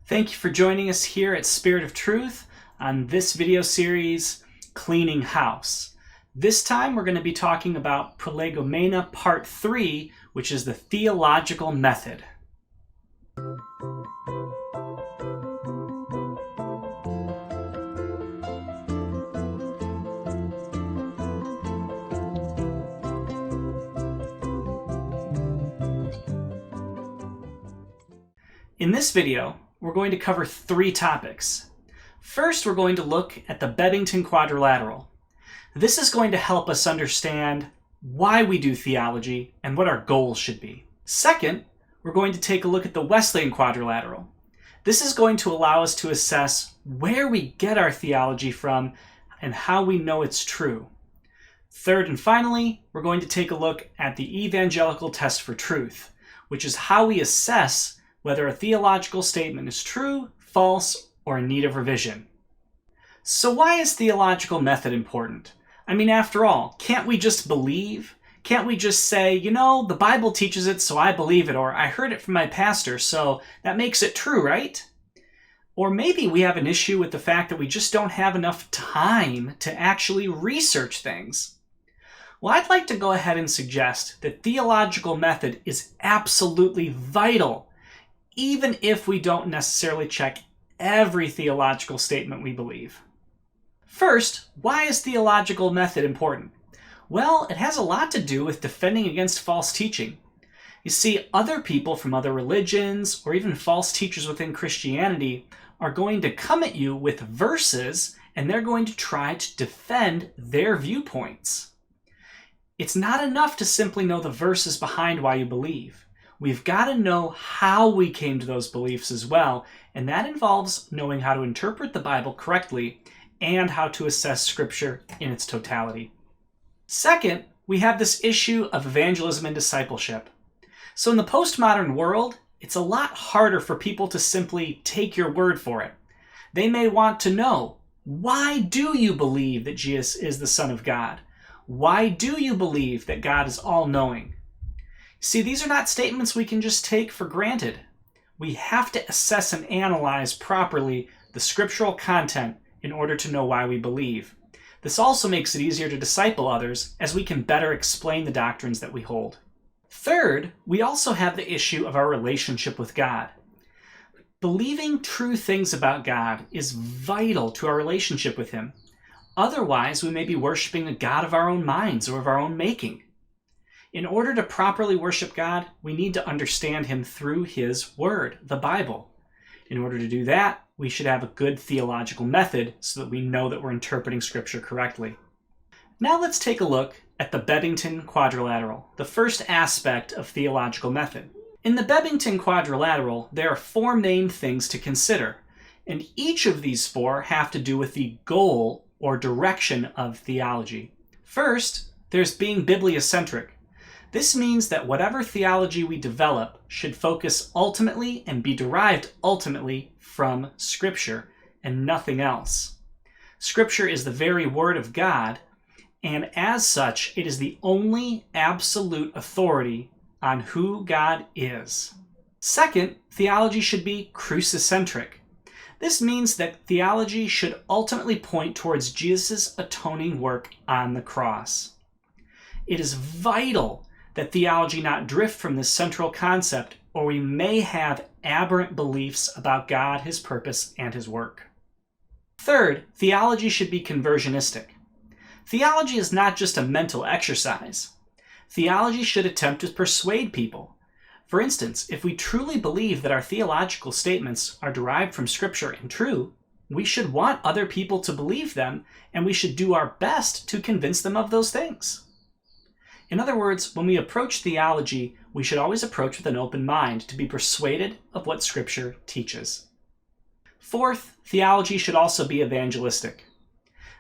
Thank you for joining us here at Spirit of Truth on this video series, Cleaning House. This time we're going to be talking about Prolegomena Part 3, which is the Theological Method. In this video, we're going to cover three topics. First, we're going to look at the Bebbington quadrilateral. This is going to help us understand why we do theology and what our goals should be. Second, we're going to take a look at the Wesleyan quadrilateral. This is going to allow us to assess where we get our theology from and how we know it's true. Third and finally, we're going to take a look at the Evangelical test for truth, which is how we assess whether a theological statement is true, false, or in need of revision. So why is theological method important? I mean, after all, can't we just believe? Can't we just say, the Bible teaches it, so I believe it, or I heard it from my pastor, so that makes it true, right? Or maybe we have an issue with the fact that we just don't have enough time to actually research things. Well, I'd like to go ahead and suggest that theological method is absolutely vital, even if we don't necessarily check every theological statement we believe. First, why is theological method important? Well, it has a lot to do with defending against false teaching. You see, other people from other religions, or even false teachers within Christianity, are going to come at you with verses, and they're going to try to defend their viewpoints. It's not enough to simply know the verses behind why you believe. We've got to know how we came to those beliefs as well, and that involves knowing how to interpret the Bible correctly and how to assess Scripture in its totality. Second, we have this issue of evangelism and discipleship. So in the postmodern world, it's a lot harder for people to simply take your word for it. They may want to know, why do you believe that Jesus is the Son of God? Why do you believe that God is all-knowing? See, these are not statements we can just take for granted. We have to assess and analyze properly the scriptural content in order to know why we believe. This also makes it easier to disciple others, as we can better explain the doctrines that we hold. Third, we also have the issue of our relationship with God. Believing true things about God is vital to our relationship with Him. Otherwise, we may be worshiping a God of our own minds or of our own making. In order to properly worship God, we need to understand Him through His Word, the Bible. In order to do that, we should have a good theological method so that we know that we're interpreting Scripture correctly. Now let's take a look at the Bebbington quadrilateral, the first aspect of theological method. In the Bebbington quadrilateral, there are four main things to consider, and each of these four have to do with the goal or direction of theology. First, there's being bibliocentric. This means that whatever theology we develop should focus ultimately and be derived ultimately from Scripture and nothing else. Scripture is the very Word of God, and as such, it is the only absolute authority on who God is. Second, theology should be crucicentric. This means that theology should ultimately point towards Jesus' atoning work on the cross. It is vital that theology not drift from this central concept, or we may have aberrant beliefs about God, His purpose, and His work. Third, theology should be conversionistic. Theology is not just a mental exercise. Theology should attempt to persuade people. For instance, if we truly believe that our theological statements are derived from Scripture and true, we should want other people to believe them, and we should do our best to convince them of those things. In other words, when we approach theology, we should always approach with an open mind to be persuaded of what Scripture teaches. Fourth, theology should also be evangelistic.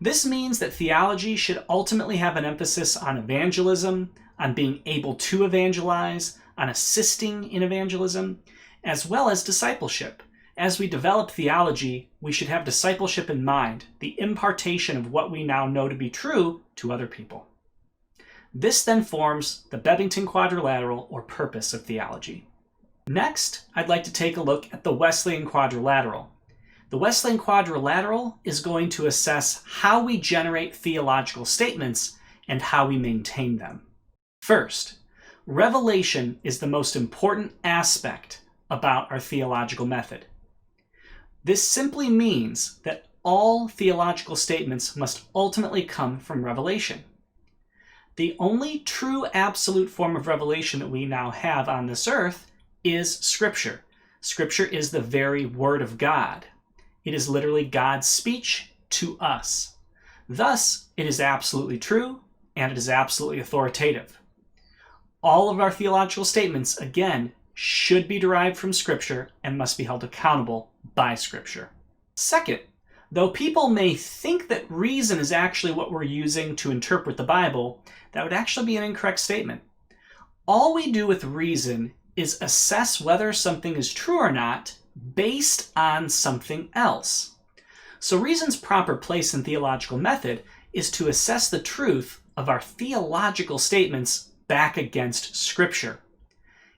This means that theology should ultimately have an emphasis on evangelism, on being able to evangelize, on assisting in evangelism, as well as discipleship. As we develop theology, we should have discipleship in mind, the impartation of what we now know to be true to other people. This then forms the Bebbington quadrilateral, or purpose of theology. Next, I'd like to take a look at the Wesleyan quadrilateral. The Wesleyan quadrilateral is going to assess how we generate theological statements and how we maintain them. First, revelation is the most important aspect about our theological method. This simply means that all theological statements must ultimately come from revelation. The only true absolute form of revelation that we now have on this earth is Scripture. Scripture is the very Word of God. It is literally God's speech to us. Thus, it is absolutely true and it is absolutely authoritative. All of our theological statements, again, should be derived from Scripture and must be held accountable by Scripture. Second, though people may think that reason is actually what we're using to interpret the Bible, that would actually be an incorrect statement. All we do with reason is assess whether something is true or not based on something else. So reason's proper place in theological method is to assess the truth of our theological statements back against Scripture.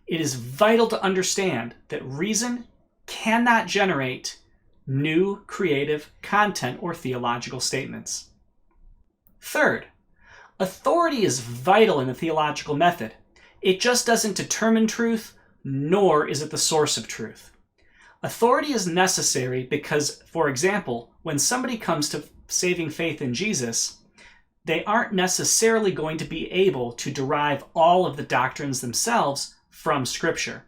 It is vital to understand that reason cannot generate new creative content or theological statements. Third, authority is vital in the theological method. It just doesn't determine truth, nor is it the source of truth. Authority is necessary because, for example, when somebody comes to saving faith in Jesus, they aren't necessarily going to be able to derive all of the doctrines themselves from Scripture.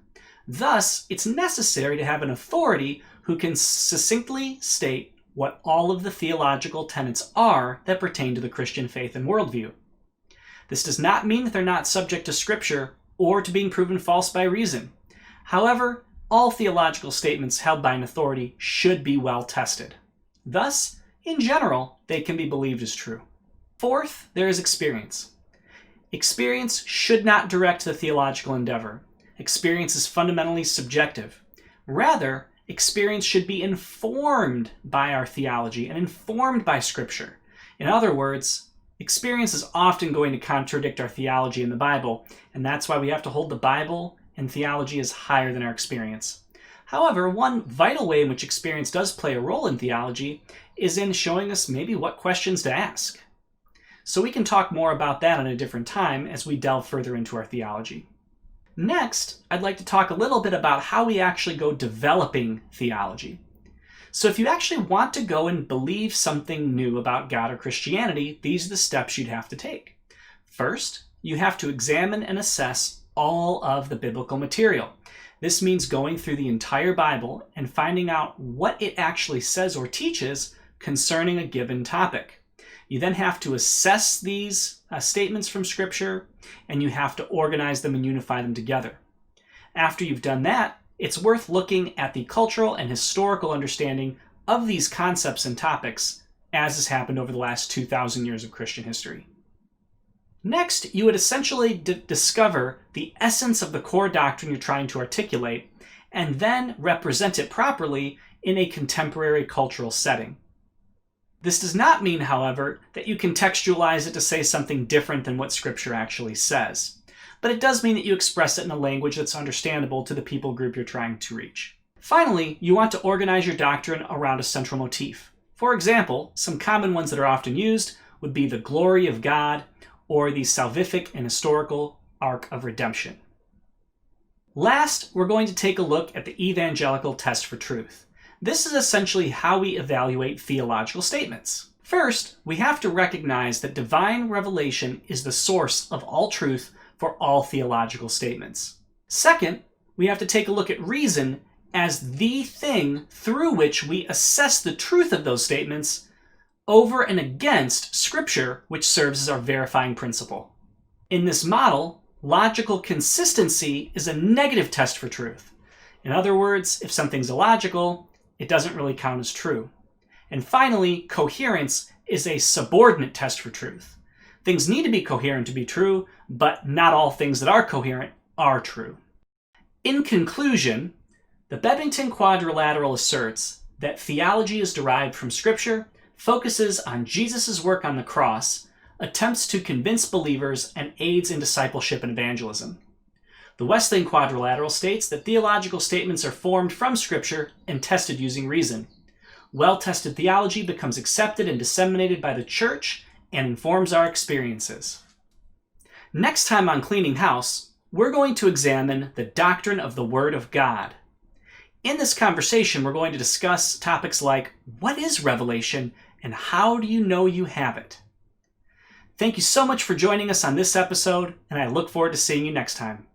Thus, it's necessary to have an authority who can succinctly state what all of the theological tenets are that pertain to the Christian faith and worldview. This does not mean that they're not subject to Scripture or to being proven false by reason. However, all theological statements held by an authority should be well tested. Thus, in general, they can be believed as true. Fourth, there is experience. Experience should not direct the theological endeavor. Experience is fundamentally subjective. Rather, experience should be informed by our theology and informed by Scripture. In other words, experience is often going to contradict our theology in the Bible, and that's why we have to hold the Bible and theology is higher than our experience. However, one vital way in which experience does play a role in theology is in showing us maybe what questions to ask. So we can talk more about that at a different time as we delve further into our theology. Next, I'd like to talk a little bit about how we actually go developing theology. So if you actually want to go and believe something new about God or Christianity, these are the steps you'd have to take. First, you have to examine and assess all of the biblical material. This means going through the entire Bible and finding out what it actually says or teaches concerning a given topic. You then have to assess these statements from Scripture, and you have to organize them and unify them together. After you've done that, it's worth looking at the cultural and historical understanding of these concepts and topics as has happened over the last 2,000 years of Christian history. Next, you would essentially discover the essence of the core doctrine you're trying to articulate, and then represent it properly in a contemporary cultural setting. This does not mean, however, that you contextualize it to say something different than what Scripture actually says, but it does mean that you express it in a language that's understandable to the people group you're trying to reach. Finally, you want to organize your doctrine around a central motif. For example, some common ones that are often used would be the glory of God, or the salvific and historical arc of redemption. Last, we're going to take a look at the evangelical test for truth. This is essentially how we evaluate theological statements. First, we have to recognize that divine revelation is the source of all truth for all theological statements. Second, we have to take a look at reason as the thing through which we assess the truth of those statements over and against Scripture, which serves as our verifying principle. In this model, logical consistency is a negative test for truth. In other words, if something's illogical, it doesn't really count as true. And finally, coherence is a subordinate test for truth. Things need to be coherent to be true, but not all things that are coherent are true. In conclusion, the Bebbington quadrilateral asserts that theology is derived from Scripture, focuses on Jesus' work on the cross, attempts to convince believers, and aids in discipleship and evangelism. The Wesleyan quadrilateral states that theological statements are formed from Scripture and tested using reason. Well-tested theology becomes accepted and disseminated by the church and informs our experiences. Next time on Cleaning House, we're going to examine the doctrine of the Word of God. In this conversation, we're going to discuss topics like, what is revelation and how do you know you have it? Thank you so much for joining us on this episode, and I look forward to seeing you next time.